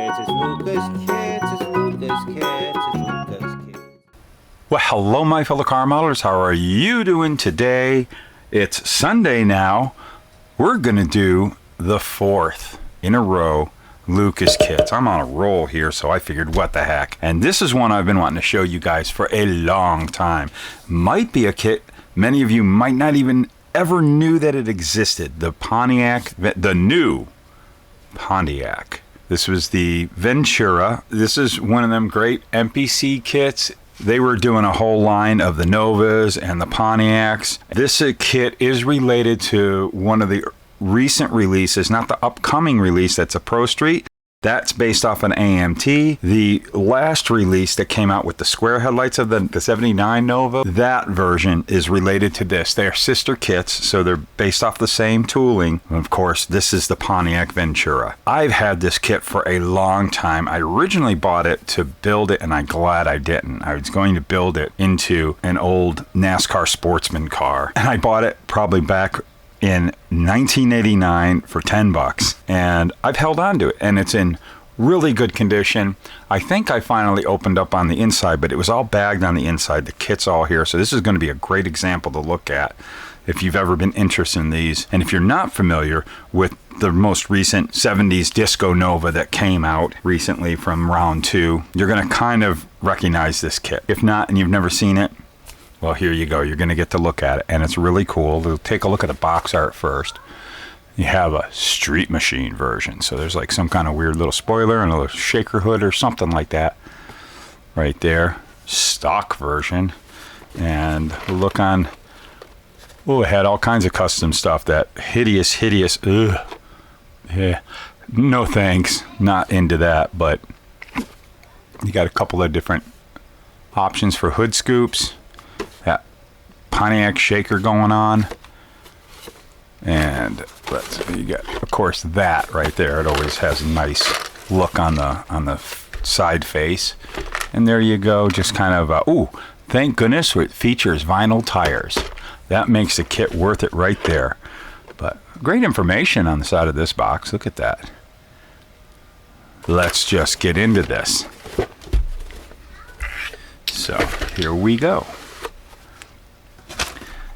Kids. It's Luka's Kids. It's Luka's Kids. It's Luka's Kids. Well, hello, my fellow car modelers. How are you doing today? It's Sunday now. We're going to do the 4th in a row Luka's Kits. I'm on a roll here, so I figured, what the heck? And this is one I've been wanting to show you guys for a long time. Might be a kit many of you might not even ever knew that it existed. The Pontiac, the new Pontiac. This was the Ventura. This is one of them great MPC kits. They were doing a whole line of the Novas and the Pontiacs. This kit is related to one of the recent releases, not the upcoming release that's a Pro Street. That's based off an AMT. The last release that came out with the square headlights of the 79 Nova, that version is related to this. They're sister kits, so they're based off the same tooling. And of course, this is the Pontiac Ventura. I've had this kit for a long time. I originally bought it to build it, and I'm glad I didn't. I was going to build it into an old NASCAR sportsman car. And I bought it probably back in 1989 for $10, and I've held on to it, and it's in really good condition. I think I finally opened up on the inside, but it was all bagged on the inside. The kit's all here, so this is going to be a great example to look at if you've ever been interested in these. And if you're not familiar with the most recent 70s Disco Nova that came out recently from round 2, you're going to kind of recognize this kit. If not, and you've never seen it, well, here you go. You're going to get to look at it, and it's really cool. We'll take a look at the box art first. You have a street machine version, so there's like some kind of weird little spoiler and a little shaker hood or something like that right there. Stock version, and look on. Oh, it had all kinds of custom stuff. That hideous. Ugh. Yeah, no thanks. Not into that. But you got a couple of different options for hood scoops. That Pontiac shaker going on, and you got, of course, that right there. It always has a nice look on the side face, and there you go. Just kind of ooh, thank goodness it features vinyl tires. That makes the kit worth it right there. But great information on the side of this box. Look at that. Let's just get into this. So here we go.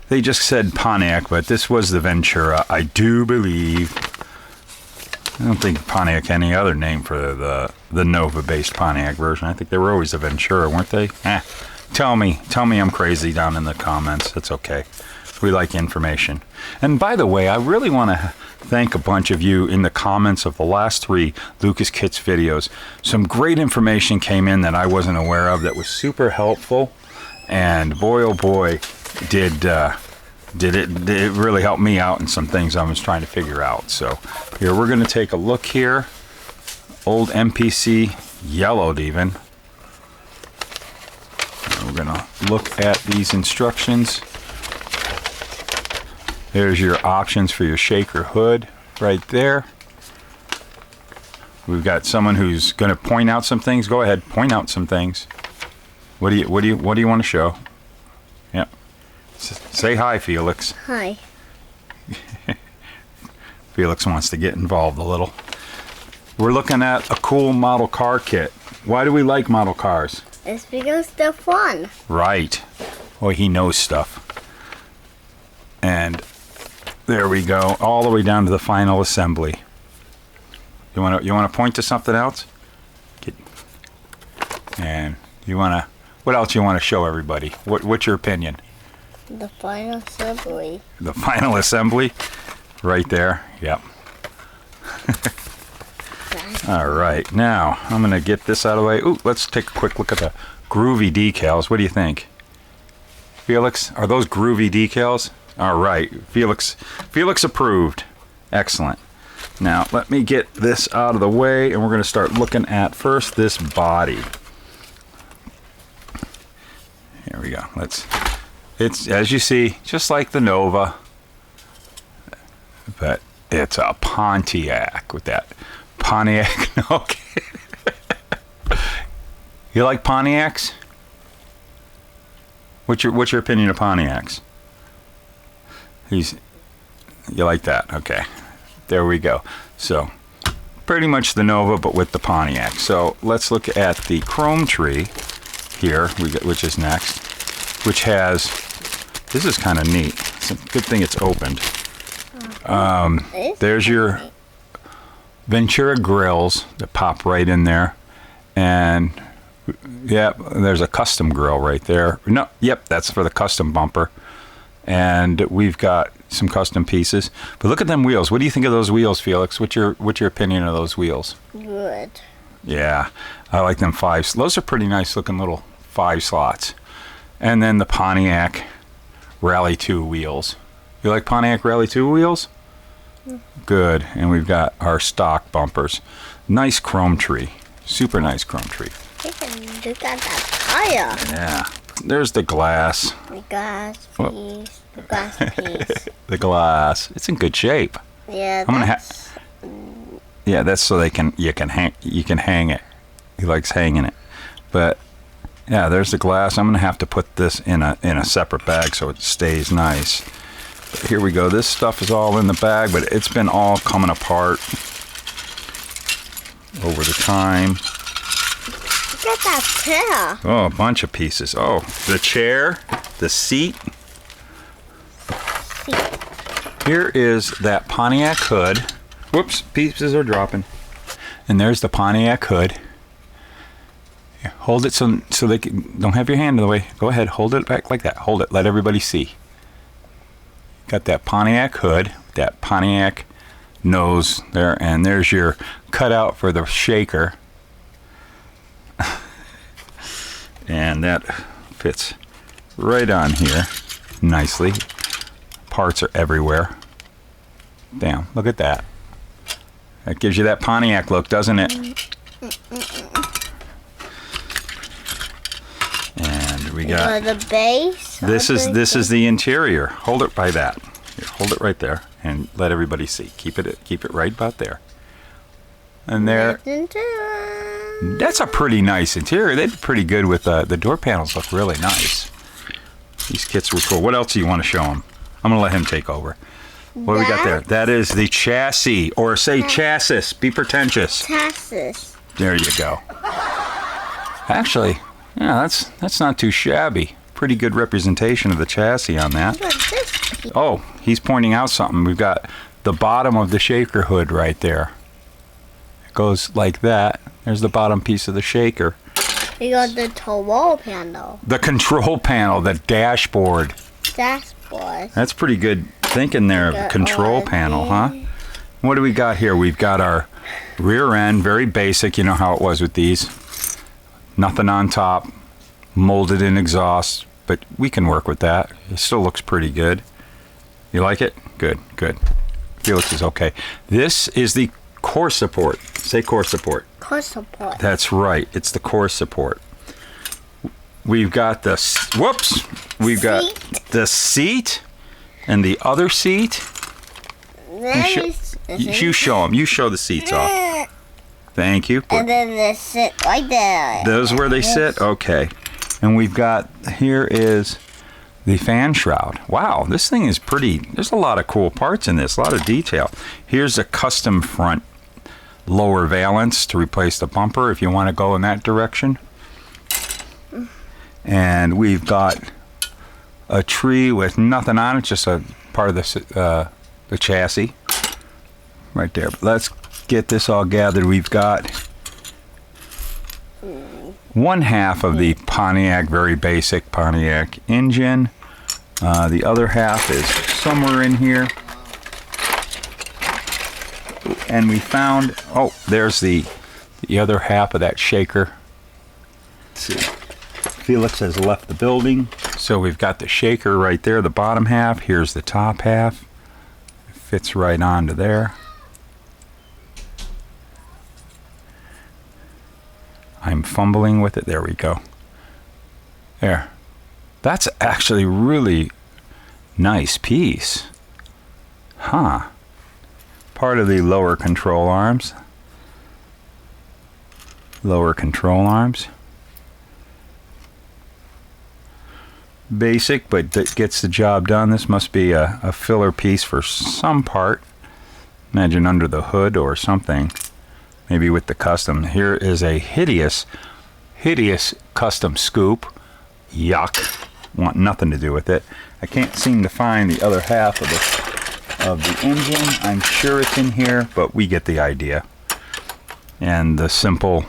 They just said Pontiac, but this was the Ventura. I do believe. I don't think Pontiac had any other name for the Nova-based Pontiac version. I think they were always the Ventura, weren't they? Tell me I'm crazy down in the comments. It's okay. We like information. And by the way, I really want to thank a bunch of you in the comments of the last 3 Luka's Kits videos. Some great information came in that I wasn't aware of that was super helpful. And boy, oh boy, did it really help me out in some things I was trying to figure out. So here we're going to take a look here. Old MPC, yellowed even. And we're going to look at these instructions. There's your options for your shaker hood right there. We've got someone who's going to point out some things. Go ahead, point out some things. What do you want to show? Yep. Say hi, Felix. Hi. Felix wants to get involved a little. We're looking at a cool model car kit. Why do we like model cars? It's because they're fun. Right. Boy, he knows stuff. And there we go, all the way down to the final assembly. You want to point to something else? And you want to. What else you want to show everybody? What's your opinion? The final assembly. The final assembly? Right there. Yep. All right. Now, I'm going to get this out of the way. Ooh, let's take a quick look at the groovy decals. What do you think? Felix, are those groovy decals? All right. Felix approved. Excellent. Now, let me get this out of the way, and we're going to start looking at first this body. Here we go. It's, as you see, just like the Nova, but it's a Pontiac with that Pontiac. Okay. You like Pontiacs? What's your opinion of Pontiacs? You like that? Okay. There we go. So pretty much the Nova, but with the Pontiac. So let's look at the chrome tree here, which is next, which has, this is kind of neat. It's a good thing it's opened. There's your Ventura grills that pop right in there. And, yep, there's a custom grill right there. No, yep, that's for the custom bumper. And we've got some custom pieces. But look at them wheels. What do you think of those wheels, Felix? What's your opinion of those wheels? Good. Yeah, I like them 5. Those are pretty nice looking little 5 slots. And then the Pontiac Rally 2 wheels. You like Pontiac Rally 2 wheels? Good. And we've got our stock bumpers. Nice chrome tree. Super nice chrome tree. Look at that tire. Yeah. There's the glass. The glass piece. The glass piece. The glass. It's in good shape. Yeah, I'm gonna that's... Yeah, that's so you can hang it. He likes hanging it. But yeah, there's the glass. I'm gonna have to put this in a separate bag so it stays nice. But here we go. This stuff is all in the bag, but it's been all coming apart over the time. Look at that chair. Oh, a bunch of pieces. Oh, the chair, the seat. Here is that Pontiac hood. Whoops, pieces are dropping. And there's the Pontiac hood. Here, hold it so they don't have your hand in the way. Go ahead, hold it back like that. Hold it, let everybody see. Got that Pontiac hood, that Pontiac nose there, and there's your cutout for the shaker. And that fits right on here nicely. Parts are everywhere. Damn, look at that. That gives you that Pontiac look, doesn't it? And we got the base. this is the interior. Hold it by that. Here, hold it right there and let everybody see. Keep it right about there. And there. That's a pretty nice interior. They did pretty good with the door panels. Look really nice. These kits were cool. What else do you want to show them? I'm gonna let him take over. What do we got there? That is the chassis, or say chassis. Be pretentious. Chassis. There you go. Actually, yeah, that's not too shabby. Pretty good representation of the chassis on that. What's this? Oh, he's pointing out something. We've got the bottom of the shaker hood right there. It goes like that. There's the bottom piece of the shaker. We got the control panel. The control panel, the dashboard. Dashboard. That's pretty good thinking there. Got Control all panel, these. huh? What do we got here? We've got our rear end, very basic. You know how it was with these. Nothing on top, molded in exhaust, but we can work with that. It still looks pretty good. You like it? Good, good. Felix is okay. This is the core support. Say core support. Core support. That's right. It's the core support. We've got the whoops. We've got the seat and the other seat. You show them. You show the seats off. Thank you. And then they sit right there. Those where they sit? Okay. And we've got, here is the fan shroud. Wow, this thing is pretty, there's a lot of cool parts in this, a lot of detail. Here's a custom front lower valance to replace the bumper if you want to go in that direction. And we've got a tree with nothing on it, just a part of the chassis right there. But let's get this all gathered. We've got one half of the Pontiac, very basic Pontiac engine. The other half is somewhere in here. And we found, oh, there's the other half of that shaker. Let's see. Felix has left the building. So we've got the shaker right there, the bottom half. Here's the top half. It fits right onto there. I'm fumbling with it. There we go. There. That's actually really nice piece. Huh. Part of the lower control arms. Lower control arms. Basic, but that gets the job done. This must be a filler piece for some part. Imagine under the hood or something. maybe with the custom. Here is a hideous custom scoop. Yuck. Want nothing to do with it. I can't seem to find the other half of the engine. I'm sure it's in here, but we get the idea. And the simple,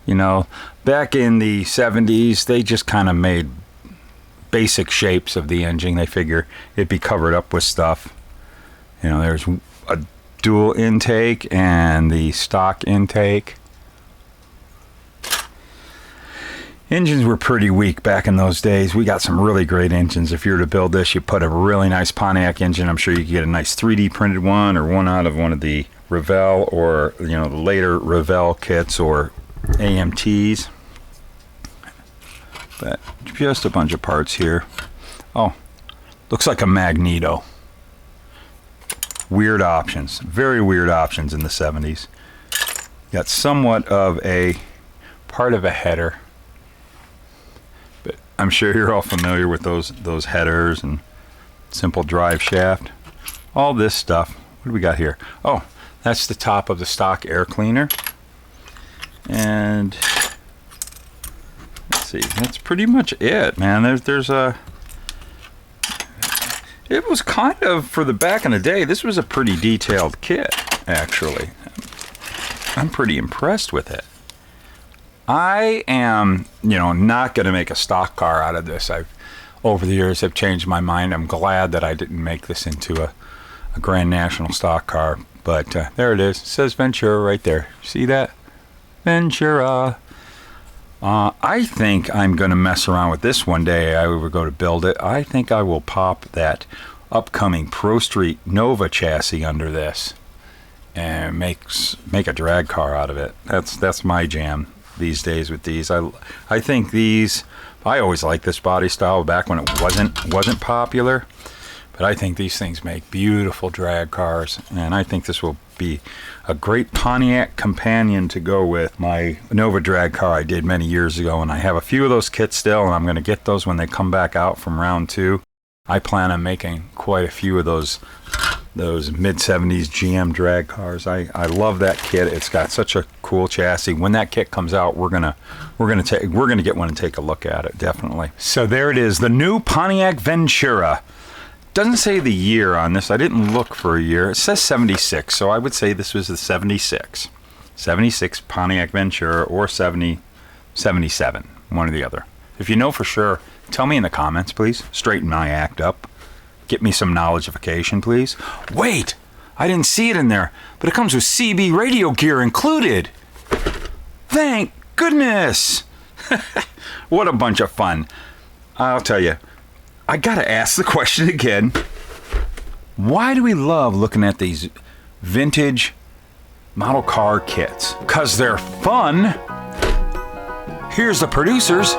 you know, back in the 70s, they just kind of made basic shapes of the engine. They figure it'd be covered up with stuff. You know, there's a dual intake and the stock intake. Engines were pretty weak back in those days. We got some really great engines. If you were to build this, you put a really nice Pontiac engine. I'm sure you could get a nice 3D printed one or one out of one of the Revell or, you know, the later Revell kits or AMTs. But just a bunch of parts here. Oh, looks like a Magneto. Weird options. Very weird options in the 70s. Got somewhat of a part of a header. But I'm sure you're all familiar with those headers and simple drive shaft. All this stuff. What do we got here? Oh, that's the top of the stock air cleaner. And let's see, that's pretty much it, man. There's a... It was kind of, for the back in the day, this was a pretty detailed kit, actually. I'm pretty impressed with it. I am, you know, not going to make a stock car out of this. Over the years, I've changed my mind. I'm glad that I didn't make this into a Grand National stock car. But there it is. It says Ventura right there. See that? Ventura. I think I'm going to mess around with this one day. I will go to build it. I think I will pop that upcoming Pro Street Nova chassis under this and make a drag car out of it. That's my jam these days with these. I think these, I always liked this body style back when it wasn't popular, but I think these things make beautiful drag cars, and I think this will be a great Pontiac companion to go with my Nova drag car I did many years ago, and I have a few of those kits still, and I'm going to get those when they come back out from round 2. I plan on making quite a few of those mid-70s GM drag cars. I love that kit. It's got such a cool chassis. When that kit comes out, we're gonna get one and take a look at it, definitely. So there it is, the new Pontiac Ventura. Doesn't say the year on this. I didn't look for a year. It says 76, so I would say this was the 76. 76 Pontiac Ventura or 77, one or the other. If you know for sure, tell me in the comments, please. Straighten my act up. Get me some knowledgeification, please. Wait! I didn't see it in there, but it comes with CB radio gear included. Thank goodness! What a bunch of fun. I'll tell you, I gotta ask the question again. Why do we love looking at these vintage model car kits? 'Cause they're fun. Here's the producers.